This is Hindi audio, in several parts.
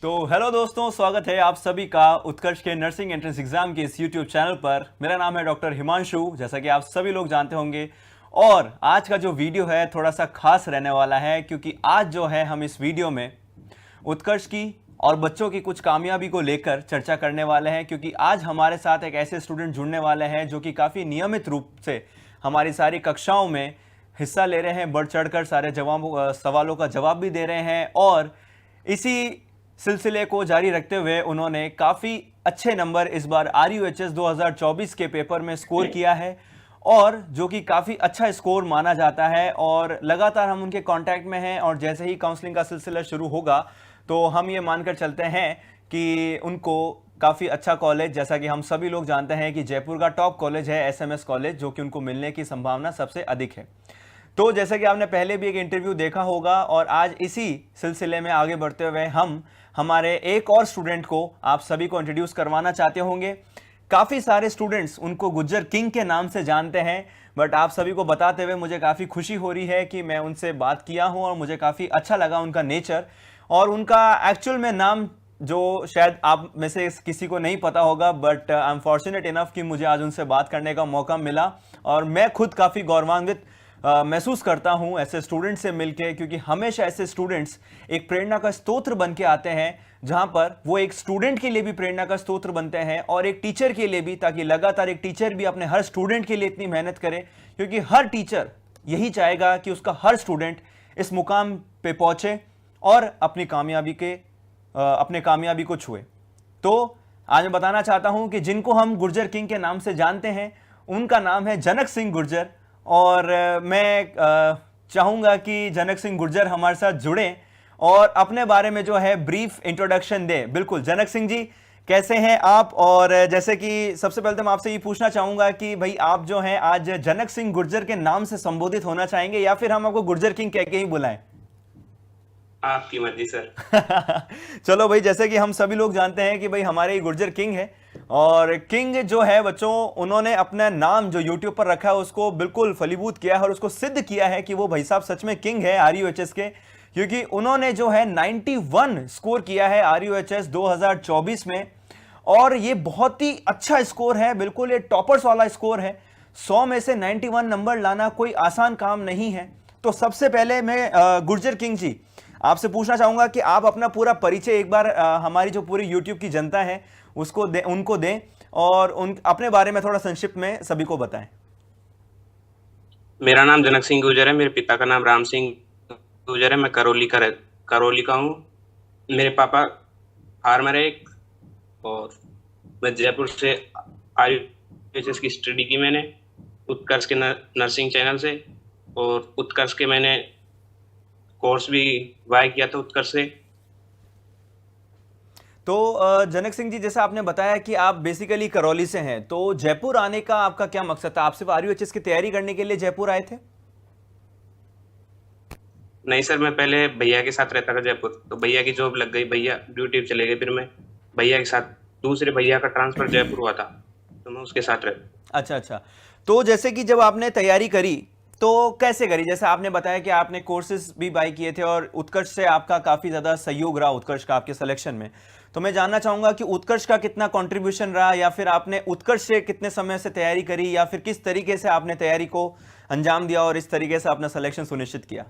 तो हेलो दोस्तों, स्वागत है आप सभी का उत्कर्ष के नर्सिंग एंट्रेंस एग्जाम के इस यूट्यूब चैनल पर। मेरा नाम है डॉक्टर हिमांशु, जैसा कि आप सभी लोग जानते होंगे। और आज का जो वीडियो है थोड़ा सा खास रहने वाला है, क्योंकि आज जो है हम इस वीडियो में उत्कर्ष की और बच्चों की कुछ कामयाबी को लेकर चर्चा करने वाले हैं। क्योंकि आज हमारे साथ एक ऐसे स्टूडेंट जुड़ने वाले हैं जो कि काफ़ी नियमित रूप से हमारी सारी कक्षाओं में हिस्सा ले रहे हैं, बढ़ चढ़कर सारे सवालों का जवाब भी दे रहे हैं। और इसी सिलसिले को जारी रखते हुए उन्होंने काफ़ी अच्छे नंबर इस बार RUHS 2024 के पेपर में स्कोर किया है, और जो कि काफ़ी अच्छा स्कोर माना जाता है। और लगातार हम उनके कांटेक्ट में हैं, और जैसे ही काउंसलिंग का सिलसिला शुरू होगा तो हम ये मानकर चलते हैं कि उनको काफ़ी अच्छा कॉलेज, जैसा कि हम सभी लोग जानते हैं कि जयपुर का टॉप कॉलेज है SMS कॉलेज, जो कि उनको मिलने की संभावना सबसे अधिक है। तो जैसे कि आपने पहले भी एक इंटरव्यू देखा होगा, और आज इसी सिलसिले में आगे बढ़ते हुए हम हमारे एक और स्टूडेंट को आप सभी को इंट्रोड्यूस करवाना चाहते होंगे। काफ़ी सारे स्टूडेंट्स उनको गुज्जर किंग के नाम से जानते हैं, बट आप सभी को बताते हुए मुझे काफ़ी खुशी हो रही है कि मैं उनसे बात किया हूं और मुझे काफ़ी अच्छा लगा उनका नेचर। और उनका एक्चुअल में नाम जो शायद आप में से किसी को नहीं पता होगा, but I am fortunate enough कि मुझे आज उनसे बात करने का मौका मिला। और मैं खुद काफ़ी गौरवान्वित महसूस करता हूं ऐसे स्टूडेंट से मिलके, क्योंकि हमेशा ऐसे स्टूडेंट्स एक प्रेरणा का स्तोत्र बन के आते हैं, जहां पर वो एक स्टूडेंट के लिए भी प्रेरणा का स्तोत्र बनते हैं और एक टीचर के लिए भी, ताकि लगातार एक टीचर भी अपने हर स्टूडेंट के लिए इतनी मेहनत करे। क्योंकि हर टीचर यही चाहेगा कि उसका हर स्टूडेंट इस मुकाम पे पहुंचे और अपनी कामयाबी को छुए। तो आज मैं बताना चाहता हूं कि जिनको हम गुर्जर किंग के नाम से जानते हैं, उनका नाम है जनक सिंह गुर्जर। और मैं चाहूँगा कि जनक सिंह गुर्जर हमारे साथ जुड़ें और अपने बारे में जो है ब्रीफ इंट्रोडक्शन दें। बिल्कुल जनक सिंह जी, कैसे हैं आप? और जैसे कि सबसे पहले तो मैं आपसे ये पूछना चाहूँगा कि भाई आप जो हैं आज जनक सिंह गुर्जर के नाम से संबोधित होना चाहेंगे, या फिर हम आपको गुर्जर किंग कह के ही बुलाएं? आपकी मर्जी सर। चलो भाई, जैसे कि हम सभी लोग जानते हैं कि भाई हमारे गुर्जर किंग है, और किंग जो है बच्चों, उन्होंने अपना नाम जो यूट्यूब पर रखा है उसको बिल्कुल फलीभूत किया है और उसको सिद्ध किया है कि वो भाई साहब सच में किंग है RUHS के। क्योंकि उन्होंने जो है 91 स्कोर किया है RUHS 2024 में, और ये बहुत ही अच्छा स्कोर है, बिल्कुल ये टॉपर्स वाला स्कोर है। 100 में से 91 नंबर लाना कोई आसान काम नहीं है। तो सबसे पहले मैं गुर्जर किंग जी आपसे पूछना चाहूंगा कि आप अपना पूरा परिचय एक बार हमारी जो पूरी YouTube की जनता है उनको दें, और अपने बारे में थोड़ा संक्षिप्त में सभी को बताएं। मेरा नाम जनक सिंह गुर्जर है। मेरे पिता का नाम राम सिंह गुर्जर है। मैं करौली का हूँ। मेरे पापा फार्मर है एक, और मैं जयपुर से RUHS की स्टडी की मैंने उत्कर्ष के नर्सिंग चैनल से, और उत्कर्ष के मैंने कोर्स भी वाई किया था उत्कर्ष से। तो जनक सिंह जी, जैसे आपने बताया कि आप बेसिकली करौली से हैं, तो जयपुर आने का आपका क्या मकसद था? आप सिर्फ RUHS की तैयारी करने के लिए जयपुर आए थे? नहीं सर, मैं पहले भैया के साथ रहता था जयपुर, तो भैया की जॉब लग गई, भैया ड्यूटी पे चले गए। फिर मैं भैया के साथ, दूसरे भैया का ट्रांसफर जयपुर हुआ था, तो मैं उसके साथ रहा। अच्छा अच्छा। तो जैसे कि जब आपने तैयारी करी तो कैसे करी? जैसे आपने बताया कि आपने कोर्सेज भी बाय किए थे, और उत्कर्ष से आपका काफ़ी ज़्यादा सहयोग रहा उत्कर्ष का आपके सिलेक्शन में। तो मैं जानना चाहूँगा कि उत्कर्ष का कितना कंट्रीब्यूशन रहा, या फिर आपने उत्कर्ष से कितने समय से तैयारी करी, या फिर किस तरीके से आपने तैयारी को अंजाम दिया और इस तरीके से अपना सिलेक्शन सुनिश्चित किया?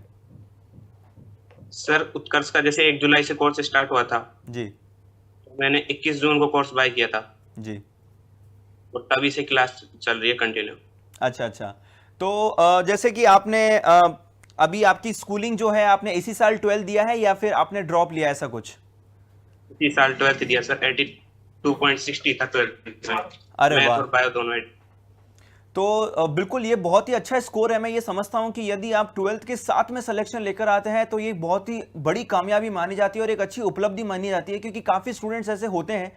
सर उत्कर्ष का जैसे 1 जुलाई से कोर्स स्टार्ट हुआ था जी तो मैंने 21 जून को कोर्स बाय किया था, जी। और तभी से क्लास चल रही है कंटिन्यू। अच्छा अच्छा। तो जैसे कि आपने अभी आपकी स्कूलिंग जो है, आपने इसी साल 12 दिया है या फिर आपने ड्रॉप लिया, ऐसा कुछ? इसी साल 12th दिया सर। 82.60 था 12th में। अरे मैथ वाह। और बायो दोनों। तो बिल्कुल ये बहुत ही अच्छा स्कोर है। मैं ये समझता हूं कि यदि आप 12th के साथ में सिलेक्शन लेकर आते हैं तो ये बहुत ही बड़ी कामयाबी मानी जाती है और एक अच्छी उपलब्धि मानी जाती है, क्योंकि काफ़ी स्टूडेंट्स ऐसे होते हैं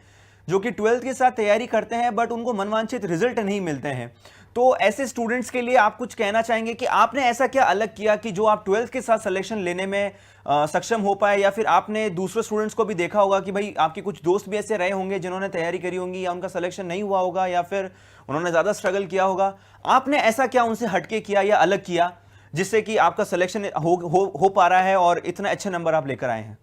जो कि 12th के साथ तैयारी करते हैं बट उनको मनवांछित रिजल्ट नहीं मिलते हैं। तो ऐसे स्टूडेंट्स के लिए आप कुछ कहना चाहेंगे कि आपने ऐसा क्या अलग किया कि जो आप 12th के साथ सिलेक्शन लेने में सक्षम हो पाए? या फिर आपने दूसरे स्टूडेंट्स को भी देखा होगा कि भाई आपके कुछ दोस्त भी ऐसे रहे होंगे जिन्होंने तैयारी करी होंगी, या उनका सिलेक्शन नहीं हुआ होगा, या फिर उन्होंने ज़्यादा स्ट्रगल किया होगा। आपने ऐसा क्या उनसे हटके किया या अलग किया जिससे कि आपका सिलेक्शन हो पा रहा है और इतने अच्छे नंबर आप लेकर आए हैं?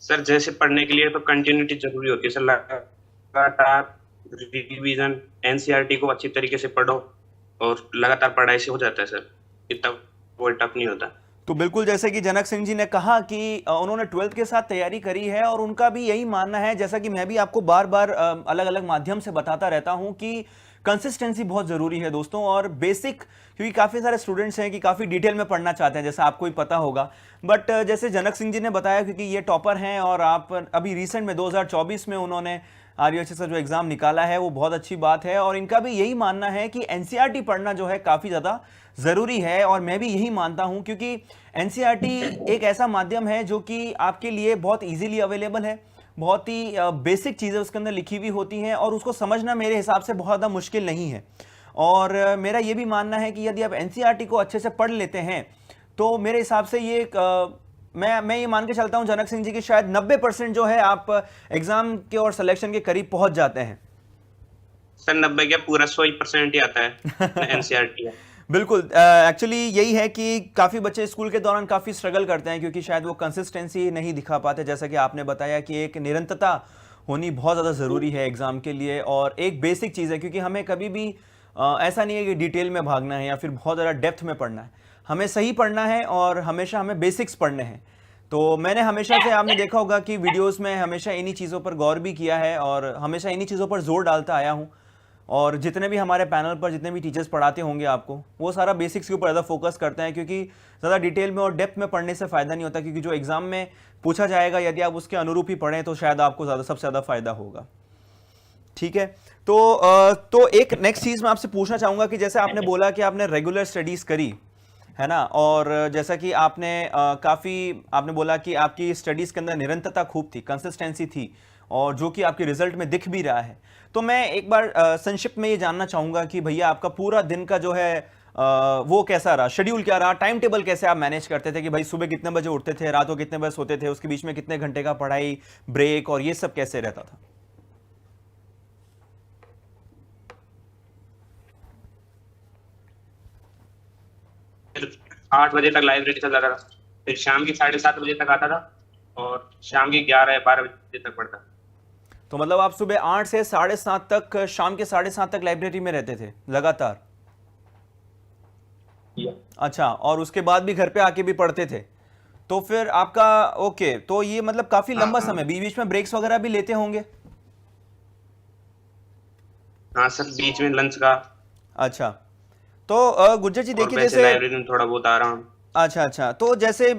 सर जैसे पढ़ने के लिए तो कंटिन्यूटी जरूरी होती है सर, लगातार रिवीजन, एनसीईआरटी को अच्छी तरीके से पढ़ो और लगातार पढ़ाई से हो जाता है सर, इतना वो टफ नहीं होता। तो बिल्कुल जैसे कि जनक सिंह जी ने कहा कि उन्होंने 12th के साथ तैयारी करी है और उनका भी यही मानना है, जैसा कि मैं भी आपको बार बार अलग अलग माध्यम से बताता रहता हूं कि कंसिस्टेंसी बहुत ज़रूरी है दोस्तों, और बेसिक, क्योंकि काफ़ी सारे स्टूडेंट्स हैं कि काफ़ी डिटेल में पढ़ना चाहते हैं, जैसा आपको ही पता होगा। बट जैसे जनक सिंह जी ने बताया, क्योंकि ये टॉपर हैं और आप अभी रिसेंट में 2024 में उन्होंने आरयूएचएस का जो एग्ज़ाम निकाला है, वो बहुत अच्छी बात है, और इनका भी यही मानना है कि एनसीईआरटी पढ़ना जो है काफ़ी ज़्यादा ज़रूरी है, और मैं भी यही मानता हूं, क्योंकि एनसीईआरटी एक ऐसा माध्यम है जो कि आपके लिए बहुत इजीली अवेलेबल है, बहुत ही बेसिक चीज़ें उसके अंदर लिखी हुई होती हैं, और उसको समझना मेरे हिसाब से बहुत ज़्यादा मुश्किल नहीं है। और मेरा ये भी मानना है कि यदि आप एनसीईआरटी को अच्छे से पढ़ लेते हैं तो मेरे हिसाब से ये मैं ये मान के चलता हूं जनक सिंह जी की शायद 90% जो है आप एग्जाम के और सिलेक्शन के करीब पहुंच जाते हैं। सर 90 क्या, पूरा 100% ही आता है एनसीईआरटी। बिल्कुल, एक्चुअली यही है कि काफ़ी बच्चे स्कूल के दौरान काफ़ी स्ट्रगल करते हैं, क्योंकि शायद वो कंसिस्टेंसी नहीं दिखा पाते, जैसा कि आपने बताया कि एक निरंतरता होनी बहुत ज़्यादा ज़रूरी है एग्ज़ाम के लिए, और एक बेसिक चीज़ है, क्योंकि हमें कभी भी ऐसा नहीं है कि डिटेल में भागना है या फिर बहुत ज़्यादा डेप्थ में पढ़ना है, हमें सही पढ़ना है और हमेशा हमें बेसिक्स पढ़ने हैं। तो मैंने हमेशा से, आपने देखा होगा कि वीडियोस में हमेशा इन्हीं चीज़ों पर गौर भी किया है और हमेशा इन्हीं चीज़ों पर जोर डालता आया हूँ, और जितने भी हमारे पैनल पर जितने भी टीचर्स पढ़ाते होंगे आपको, वो सारा बेसिक्स के ऊपर ज़्यादा फोकस करते हैं, क्योंकि ज़्यादा डिटेल में और डेप्थ में पढ़ने से फ़ायदा नहीं होता, क्योंकि जो एग्ज़ाम में पूछा जाएगा यदि आप उसके अनुरूप ही पढ़ें तो शायद आपको सबसे ज़्यादा फ़ायदा होगा। ठीक है, तो एक नेक्स्ट चीज़ मैं आपसे पूछना चाहूँगा कि जैसे आपने बोला कि आपने रेगुलर स्टडीज़ करी है ना, और जैसा कि आपने काफ़ी आपने बोला कि आपकी स्टडीज़ के अंदर निरंतरता खूब थी, कंसिस्टेंसी थी, और जो कि आपके रिजल्ट में दिख भी रहा है। तो मैं एक बार संक्षिप्त में ये जानना चाहूँगा कि भैया आपका पूरा दिन का जो है वो कैसा रहा, शेड्यूल क्या रहा, टाइम टेबल कैसे आप मैनेज करते थे कि भाई सुबह कितने बजे उठते थे, रात को कितने बजे सोते थे, उसके बीच में कितने घंटे का पढ़ाई, ब्रेक, और ये सब कैसे रहता था? फिर 8 बजे तक लाइब्रेरी चल जाता था, फिर शाम की 7:30 बजे तक आता था और शाम की 11-12 बजे तक पढ़ता। तो मतलब आप सुबह 8 से 7:30 तक, शाम के 7:30 तक लाइब्रेरी में रहते थे लगातार? अच्छा, और उसके बाद भी घर पे आके भी पढ़ते थे? तो फिर आपका, ओके, तो ये मतलब काफी लंबा समय, बीच बीच में ब्रेक्स वगैरह भी लेते होंगे? हाँ सर, बीच में लंच का। अच्छा, तो गुज्जर जी देखिए, वैसे जैसे लाइब्रेरी में थोड़ा बहुत आ रहा हूँ। अच्छा अच्छा, तो जैसे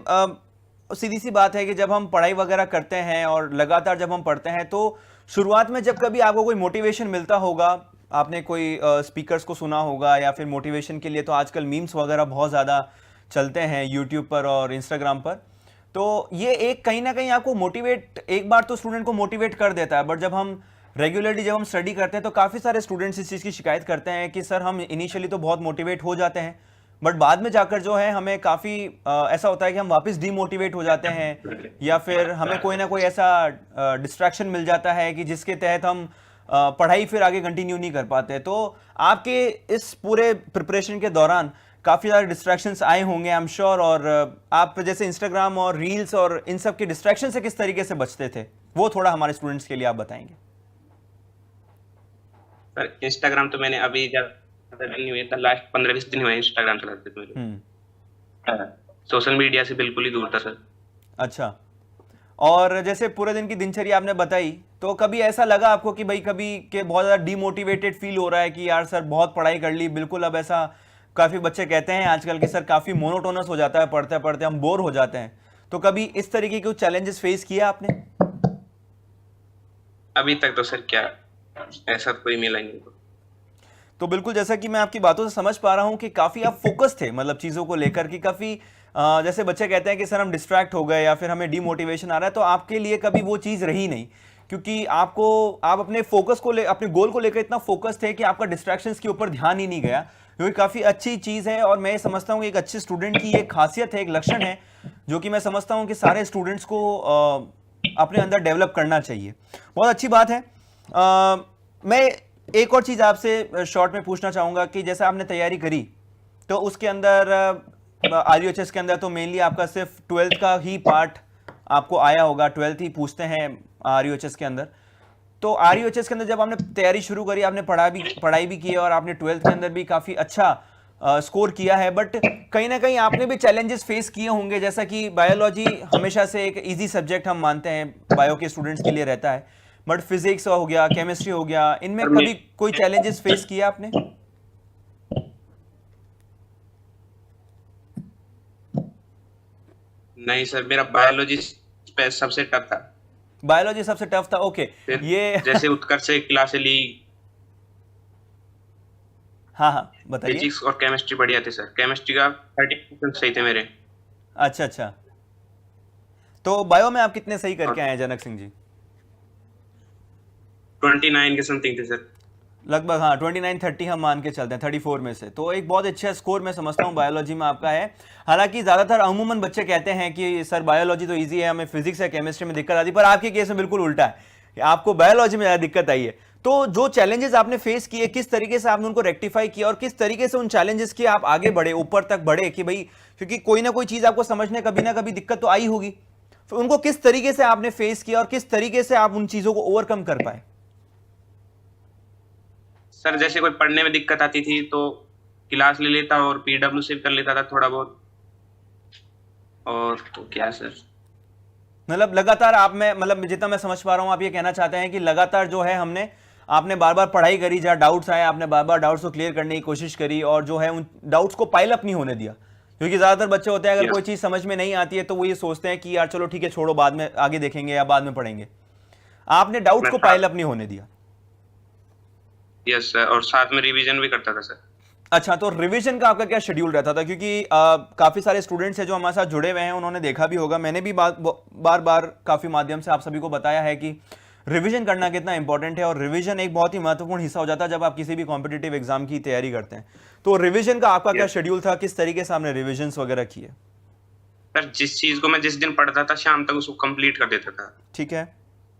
सीधी सी बात है कि जब हम पढ़ाई वगैरह करते हैं और लगातार जब हम पढ़ते हैं, तो शुरुआत में जब कभी आपको कोई मोटिवेशन मिलता होगा, आपने कोई स्पीकर्स को सुना होगा, या फिर मोटिवेशन के लिए तो आजकल मीम्स वगैरह बहुत ज़्यादा चलते हैं यूट्यूब पर और इंस्टाग्राम पर, तो ये एक कहीं ना कहीं आपको मोटिवेट, एक बार तो स्टूडेंट को मोटिवेट कर देता है, बट जब हम रेगुलरली जब हम स्टडी करते हैं तो काफ़ी सारे स्टूडेंट्स इस चीज़ की शिकायत करते हैं कि सर हम इनिशियली तो बहुत मोटिवेट हो जाते हैं, बट बाद में जाकर जो है हमें काफ़ी ऐसा होता है कि हम वापस डीमोटिवेट हो जाते हैं, या फिर हमें कोई ना कोई ऐसा डिस्ट्रैक्शन मिल जाता है कि जिसके तहत हम पढ़ाई फिर आगे कंटिन्यू नहीं कर पाते। तो आपके इस पूरे प्रिपरेशन के दौरान काफ़ी सारे डिस्ट्रैक्शंस आए होंगे, आई एम श्योर, और आप जैसे इंस्टाग्राम और रील्स और इन सब के डिस्ट्रैक्शन से किस तरीके से बचते थे, वो थोड़ा हमारे स्टूडेंट्स के लिए आप बताएंगे? सर इंस्टाग्राम तो मैंने अभी ज्यादा नहीं हुए था, लास्ट 15-20 दिन हुए इंस्टाग्राम चलाते थे मेरे। सोशल मीडिया से बिल्कुल ही दूर था सर। अच्छा, और जैसे पूरे दिन की दिनचर्या आपने बताई, तो कभी ऐसा लगा आपको कि भाई कभी के बहुत ज़्यादा डीमोटिवेटेड फील हो रहा है कि यार सर बहुत पढ़ाई कर ली, बिल्कुल अब ऐसा, काफ़ी बच्चे कहते हैं आजकल के सर काफ़ी मोनोटोनस हो जाता है, पढ़ते पढ़ते हम बोर हो जाते हैं, तो कभी इस तरीके के कुछ चैलेंजेस फेस किया आपने? अभी तक तो सर क्या ऐसा कोई मिला नहीं। तो बिल्कुल, जैसा कि मैं आपकी बातों से समझ पा रहा हूं कि काफ़ी आप फोकस थे, मतलब चीज़ों को लेकर कि काफ़ी जैसे बच्चे कहते हैं कि सर हम डिस्ट्रैक्ट हो गए या फिर हमें डीमोटिवेशन आ रहा है, तो आपके लिए कभी वो चीज़ रही नहीं, क्योंकि आप अपने फोकस को अपने गोल को लेकर इतना फोकस थे कि आपका डिस्ट्रैक्शंस के ऊपर ध्यान ही नहीं गया, जो कि काफ़ी अच्छी चीज़ है, और मैं समझता हूँ कि एक अच्छे स्टूडेंट की एक खासियत है, एक लक्षण है, जो कि मैं समझता हूँ कि सारे स्टूडेंट्स को अपने अंदर डेवलप करना चाहिए। बहुत अच्छी बात है। मैं एक और चीज़ आपसे शॉर्ट में पूछना चाहूँगा कि जैसे आपने तैयारी करी, तो उसके अंदर आरयूएचएस के अंदर तो मेनली आपका सिर्फ 12th का ही पार्ट आपको आया होगा, 12th ही पूछते हैं RUHS के अंदर। तो RUHS के अंदर जब आपने तैयारी शुरू करी, आपने पढ़ाई भी की है और आपने 12th के अंदर भी काफ़ी अच्छा स्कोर किया है, बट कहीं ना कहीं आपने भी चैलेंजेस फेस किए होंगे, जैसा कि बायोलॉजी हमेशा से एक इजी सब्जेक्ट हम मानते हैं बायो के स्टूडेंट्स के लिए रहता है, बट फिजिक्स हो गया, केमिस्ट्री हो गया, इनमें सर कभी कोई चैलेंजेस फेस किया आपने? नहीं सर, मेरा बायोलॉजी सबसे टफ था। बायोलॉजी सबसे टफ था, ओके। फिर ये जैसे उत्कर्ष से क्लास ली, हाँ हाँ बताइए। फिजिक्स और केमिस्ट्री बढ़िया थे सर। केमिस्ट्री का 30% सही थे मेरे। अच्छा अच्छा, तो बायो में आप कितने सही करके और आए हैं जनक सिंह जी? 29 के समथिंग थे सर। लगभग हाँ, 29-30 हम मान के चलते हैं 34 में से, तो एक बहुत अच्छा स्कोर मैं समझता हूँ बायोलॉजी में आपका है। हालांकि ज़्यादातर अमूमन बच्चे कहते हैं कि सर बायोलॉजी तो इजी है, हमें फिजिक्स या केमिस्ट्री में दिक्कत आती है, पर आपके केस में बिल्कुल उल्टा है कि आपको बायोलॉजी में ज़्यादा दिक्कत आई है। तो जो चैलेंजेस आपने फेस किए, किस तरीके से आपने उनको रेक्टिफाई किया और किस तरीके से उन चैलेंजेस की आप आगे बढ़े, ऊपर तक बढ़े कि भाई, क्योंकि कोई ना कोई चीज़ आपको समझने कभी ना कभी दिक्कत तो आई होगी, तो उनको किस तरीके से आपने फेस किया और किस तरीके से आप उन चीज़ों को ओवरकम कर पाए? सर जैसे कोई पढ़ने में दिक्कत आती थी तो क्लास ले लेता और PW से कर लेता था थोड़ा बहुत। और तो क्या सर, मतलब लगातार आप में, मतलब जितना मैं समझ पा रहा हूं आप ये कहना चाहते हैं कि लगातार जो है आपने बार बार पढ़ाई करी, जहां डाउट्स आए आपने बार बार डाउट्स को क्लियर करने की कोशिश करी और जो है उन डाउट्स को पाइल अप नहीं होने दिया। क्योंकि ज्यादातर बच्चे होते हैं, अगर यस कोई चीज समझ में नहीं आती है तो वो ये सोचते हैं कि यार चलो ठीक है, छोड़ो, बाद में आगे देखेंगे या बाद में पढ़ेंगे। आपने डाउट्स मैं को पाइल अप नहीं होने दिया। यस सर, और साथ में रिवीजन भी करता था सर। अच्छा, तो रिवीजन का आपका क्या शेड्यूल रहता था? क्योंकि काफी सारे स्टूडेंट्स हैं जो हमारे साथ जुड़े हुए हैं, उन्होंने देखा भी होगा, मैंने भी बार बार काफी माध्यम से आप सभी को बताया है कि रिवीजन करना कितना इंपॉर्टेंट है, और रिवीजन एक बहुत ही महत्वपूर्ण हिस्सा हो जाता है जब आप किसी भी कॉम्पिटिटिव एग्जाम की तैयारी करते हैं। तो रिवीजन का आपका क्या यस शेड्यूल था? किस तरीके से आपने रिविजन वगैरह किए? सर, जिस चीज को मैं जिस दिन पढ़ता था शाम तक उसको कंप्लीट कर देता था, ठीक है।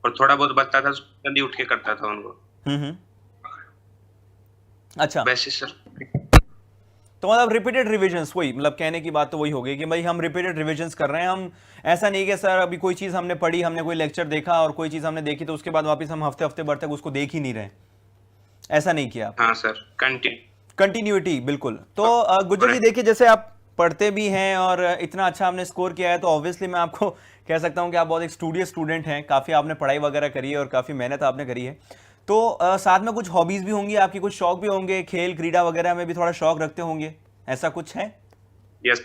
और थोड़ा बहुत बचता था उसको जल्दी उठ के करता था उनको। हम्म। अच्छा, वैसे सर तो मतलब रिपीटेड रिविजन्स, वही मतलब कहने की बात तो वही हो गई कि भाई हम रिपीटेड रिविजन्स कर रहे हैं। हम ऐसा नहीं कि सर अभी कोई चीज़ हमने पढ़ी, हमने कोई लेक्चर देखा और कोई चीज़ हमने देखी तो उसके बाद वापस हम हफ्ते हफ्ते भर तक उसको देख ही नहीं रहे, ऐसा नहीं किया आप। हाँ सर, कंटिन्यूटी, बिल्कुल। तो गुज्जर जी देखिए, जैसे आप पढ़ते भी हैं और इतना अच्छा आपने स्कोर किया है, तो ऑब्वियसली मैं आपको कह सकता हूं कि आप बहुत एक स्टूडियस स्टूडेंट हैं, काफ़ी आपने पढ़ाई वगैरह करी है और काफ़ी मेहनत आपने करी है। तो साथ में कुछ हॉबीज़ भी होंगी आपकी, कुछ शौक भी होंगे, खेल क्रीड़ा वगैरह में भी थोड़ा शौक रखते होंगे, ऐसा कुछ है? यस,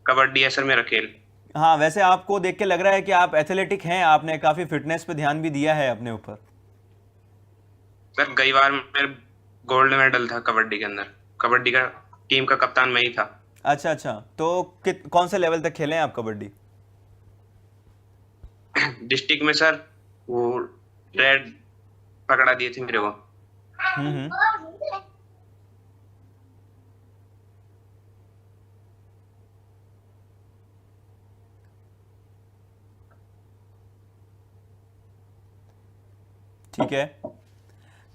कबड्डी है सर मेरा खेल। हाँ, वैसे आपको देख के लग रहा है कि आप एथलेटिक हैं, आपने काफ़ी फिटनेस पे ध्यान भी दिया है अपने ऊपर। सर गई बार मेरा गोल्ड मेडल था कबड्डी के अंदर, कबड्डी का टीम का कप्तान मैं ही था। अच्छा अच्छा, तो कौन से लेवल तक खेले हैं आप कबड्डी? डिस्ट्रिक्ट में सर वो रेड पकड़ा दिए थे मेरे को। हम्म। ठीक है,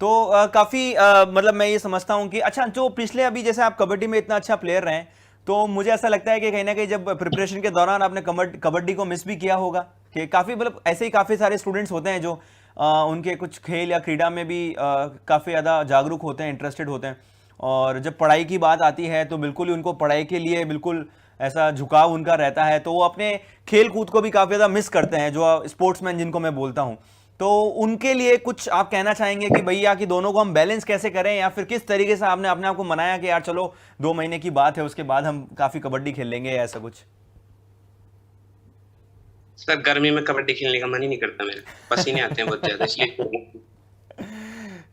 तो काफ़ी मतलब मैं ये समझता हूँ कि अच्छा, जो पिछले अभी जैसे आप कबड्डी में इतना अच्छा प्लेयर रहे हैं, तो मुझे ऐसा लगता है कि कहीं ना कहीं जब प्रिपरेशन के दौरान आपने कबड्डी को मिस भी किया होगा, कि काफ़ी मतलब ऐसे ही काफ़ी सारे स्टूडेंट्स होते हैं जो उनके कुछ खेल या क्रीड़ा में भी काफ़ी ज़्यादा जागरूक होते हैं, इंटरेस्टेड होते हैं, और जब पढ़ाई की बात आती है तो बिल्कुल ही उनको पढ़ाई के लिए बिल्कुल ऐसा झुकाव उनका रहता है, तो वो अपने खेल कूद को भी काफ़ी ज़्यादा मिस करते हैं, जो स्पोर्ट्समैन जिनको मैं बोलता हूँ। तो उनके लिए कुछ आप कहना चाहेंगे कि भैया कि दोनों को हम बैलेंस कैसे करें, या फिर किस तरीके से आपने अपने आप को मनाया कि यार चलो 2 महीने की बात है, उसके बाद हम काफ़ी कबड्डी खेल लेंगे, या ऐसा कुछ? सर गर्मी में कबड्डी खेलने का मन ही नहीं करता, मेरे पसीने आते हैं बहुत ज्यादा, इसलिए।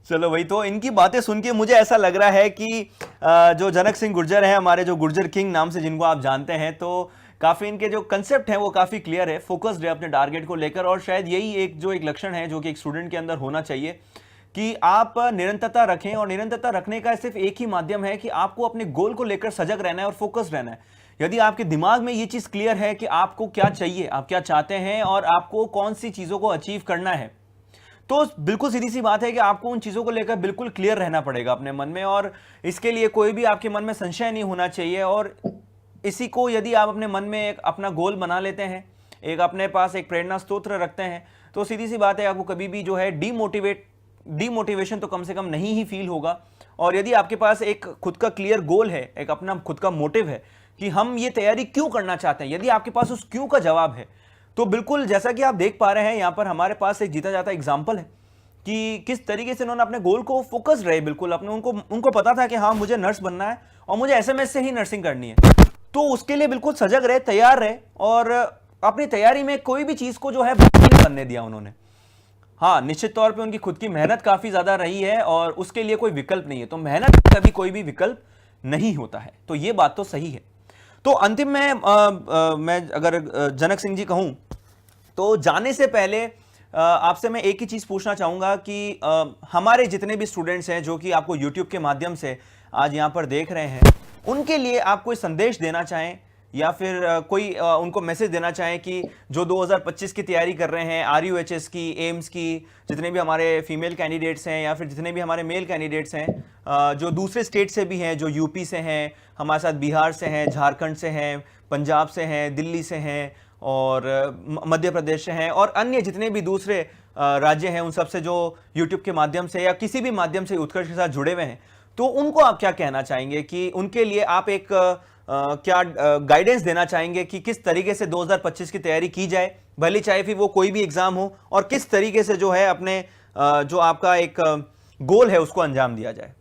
चलो भाई, तो इनकी बातें सुन के मुझे ऐसा लग रहा है कि जो जनक सिंह गुर्जर है हमारे, जो गुर्जर किंग नाम से जिनको आप जानते हैं, तो काफ़ी इनके जो कंसेप्ट है वो काफ़ी क्लियर है, फोकस्ड है अपने टारगेट को लेकर, और शायद यही एक लक्षण है जो कि एक स्टूडेंट के अंदर होना चाहिए कि आप निरंतरता रखें, और निरंतरता रखने का सिर्फ एक ही माध्यम है कि आपको अपने गोल को लेकर सजग रहना है और फोकस्ड रहना है। यदि आपके दिमाग में ये चीज़ क्लियर है कि आपको क्या चाहिए, आप क्या चाहते हैं और आपको कौन सी चीज़ों को अचीव करना है, तो बिल्कुल सीधी सी बात है कि आपको उन चीज़ों को लेकर बिल्कुल क्लियर रहना पड़ेगा अपने मन में, और इसके लिए कोई भी आपके मन में संशय नहीं होना चाहिए। और इसी को यदि आप अपने मन में एक अपना गोल बना लेते हैं, एक अपने पास एक प्रेरणा स्तोत्र रखते हैं, तो सीधी सी बात है आपको कभी भी जो है डीमोटिवेशन तो कम से कम नहीं ही फील होगा। और यदि आपके पास एक खुद का क्लियर गोल है, एक अपना खुद का मोटिव है कि हम ये तैयारी क्यों करना चाहते हैं, यदि आपके पास उस क्यों का जवाब है, तो बिल्कुल जैसा कि आप देख पा रहे हैं यहाँ पर हमारे पास एक जीता जाता एग्जाम्पल है कि किस तरीके से उन्होंने अपने गोल को फोकस रहे, बिल्कुल अपने उनको पता था कि हाँ मुझे नर्स बनना है और मुझे एसएमएस से ही नर्सिंग करनी है, तो उसके लिए बिल्कुल सजग रहे, तैयार रहे और अपनी तैयारी में कोई भी चीज को जो है नहीं बनने दिया उन्होंने। हाँ, निश्चित तौर पे उनकी खुद की मेहनत काफी ज्यादा रही है और उसके लिए कोई विकल्प नहीं है, तो मेहनत कभी कोई भी विकल्प नहीं होता है, तो ये बात तो सही है। तो अंतिम में मैं अगर जनक सिंह जी कहूं तो जाने से पहले आपसे मैं एक ही चीज पूछना चाहूंगा कि हमारे जितने भी स्टूडेंट्स हैं जो कि आपको YouTube के माध्यम से आज यहाँ पर देख रहे हैं, उनके लिए आप कोई संदेश देना चाहें या फिर कोई उनको मैसेज देना चाहें कि जो 2025 की तैयारी कर रहे हैं, RUHS की, एम्स की, जितने भी हमारे फीमेल कैंडिडेट्स हैं या फिर जितने भी हमारे मेल कैंडिडेट्स हैं, जो दूसरे स्टेट से भी हैं, जो यूपी से हैं, हमारे साथ बिहार से हैं, झारखंड से हैं, पंजाब से हैं, दिल्ली से हैं और मध्य प्रदेश से हैं और अन्य जितने भी दूसरे राज्य हैं, उन सब से जो यूट्यूब के माध्यम से या किसी भी माध्यम से उत्कर्ष के साथ जुड़े हुए हैं, तो उनको आप क्या कहना चाहेंगे कि उनके लिए आप एक क्या गाइडेंस देना चाहेंगे कि किस तरीके से 2025 की तैयारी की जाए, भले चाहे फिर वो कोई भी एग्जाम हो, और किस तरीके से जो है अपने जो आपका एक गोल है उसको अंजाम दिया जाए?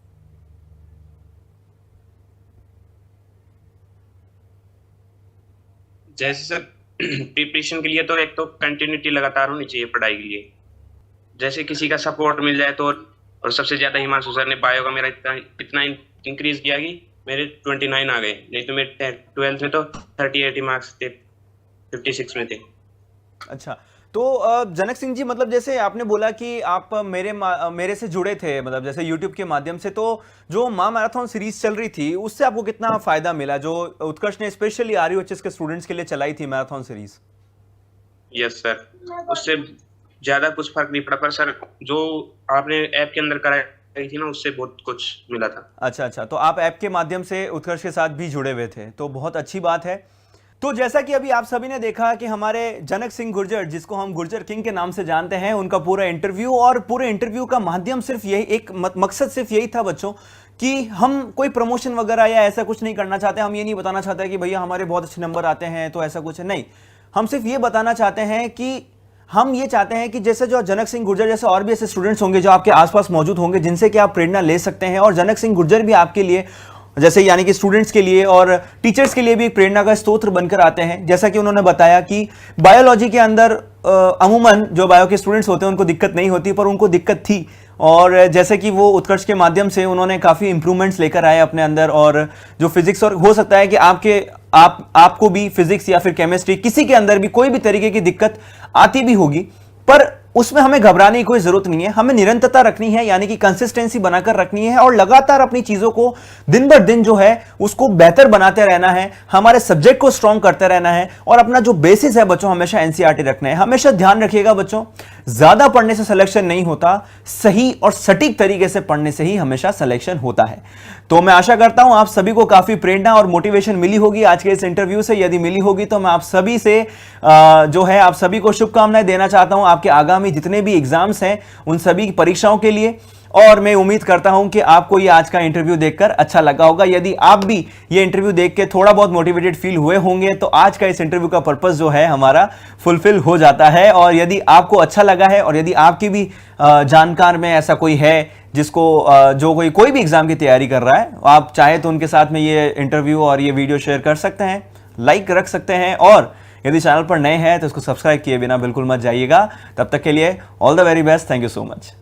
जैसे सर प्रिपरेशन के लिए तो एक तो कंटिन्यूटी लगातार होनी चाहिए पढ़ाई के लिए। जैसे किसी का सपोर्ट मिल जाए तो, और सबसे ज्यादा हिमांशु सर ने बायो का मेरा इतना इंक्रीज किया कि मेरे 29 आ गए, नहीं तो मेरे 12th में तो 38 मार्क्स थे, 56 में थे। अच्छा, तो जनक सिंह जी, मतलब जैसे आपने बोला कि आप मेरे से जुड़े थे, मतलब जैसे YouTube के माध्यम से, तो जो महामैराथन सीरीज चल रही थी उससे आपको कितना फायदा मिला, जो उत्कर्ष ने स्पेशली RUHS के स्टूडेंट्स के लिए चलाई थी मैराथन सीरीज? यस सर, उससे ज्यादा कुछ फर्क नहीं पड़ा, पर सर जो आपने ऐप के अंदर कराई थी ना, उससे बहुत कुछ मिला था। अच्छा, तो आप ऐप के माध्यम से उत्कर्ष के साथ भी जुड़े हुए थे, तो बहुत अच्छी बात है। तो जैसा कि अभी आप सभी ने देखा कि हमारे जनक सिंह गुर्जर, जिसको हम गुर्जर किंग के नाम से जानते हैं, उनका पूरा इंटरव्यू, और पूरे इंटरव्यू का माध्यम सिर्फ यही एक मकसद सिर्फ यही था बच्चों कि हम कोई प्रमोशन वगैरह या ऐसा कुछ नहीं करना चाहते। हम ये नहीं बताना चाहते कि भैया हमारे बहुत अच्छे नंबर आते हैं तो ऐसा कुछ है, नहीं। हम सिर्फ ये बताना चाहते हैं कि हम ये चाहते हैं कि जैसे जो जनक सिंह गुर्जर जैसे और भी ऐसे स्टूडेंट्स होंगे जो आपके आसपास मौजूद होंगे, जिनसे कि आप प्रेरणा ले सकते हैं, और जनक सिंह गुर्जर भी आपके लिए, जैसे यानी कि स्टूडेंट्स के लिए और टीचर्स के लिए भी एक प्रेरणा का स्तोत्र बनकर आते हैं। जैसा कि उन्होंने बताया कि बायोलॉजी के अंदर अमूमन जो बायो के स्टूडेंट्स होते हैं उनको दिक्कत नहीं होती, पर उनको दिक्कत थी, और जैसे कि वो उत्कर्ष के माध्यम से उन्होंने काफ़ी इंप्रूवमेंट्स लेकर आए अपने अंदर। और जो फिजिक्स, और हो सकता है कि आपको भी फिजिक्स या फिर केमिस्ट्री, किसी के अंदर भी कोई भी तरीके की दिक्कत आती भी होगी, पर उसमें हमें घबराने की कोई जरूरत नहीं है। हमें निरंतरता रखनी है, यानी कि कंसिस्टेंसी बनाकर रखनी है, और लगातार अपनी चीजों को दिन बर दिन जो है उसको बेहतर बनाते रहना है, हमारे सब्जेक्ट को स्ट्रॉन्ग करते रहना है, और अपना जो बेसिस है बच्चों हमेशा एनसीईआरटी रखना है। हमेशा ध्यान रखिएगा बच्चों, ज्यादा पढ़ने से सिलेक्शन नहीं होता, सही और सटीक तरीके से पढ़ने से ही हमेशा सिलेक्शन होता है। तो मैं आशा करता हूं आप सभी को काफी प्रेरणा और मोटिवेशन मिली होगी आज के इस इंटरव्यू से। यदि मिली होगी तो मैं आप सभी से जो है आप सभी को शुभकामनाएं देना चाहता हूं आपके आगामी जितने भी एग्जाम्स हैं उन सभी परीक्षाओं के लिए। और मैं उम्मीद करता हूं कि आपको ये आज का इंटरव्यू देखकर अच्छा लगा होगा। यदि आप भी ये इंटरव्यू देख के थोड़ा बहुत मोटिवेटेड फील हुए होंगे तो आज का इस इंटरव्यू का पर्पस जो है हमारा फुलफिल हो जाता है। और यदि आपको अच्छा लगा है, और यदि आपकी भी जानकार में ऐसा कोई है जिसको जो कोई भी एग्जाम की तैयारी कर रहा है, आप चाहे तो उनके साथ में ये इंटरव्यू और ये वीडियो शेयर कर सकते हैं, लाइक रख सकते हैं, और यदि चैनल पर नए हैं तो इसको सब्सक्राइब किए बिना बिल्कुल मत जाइएगा। तब तक के लिए all the very best, thank you so much.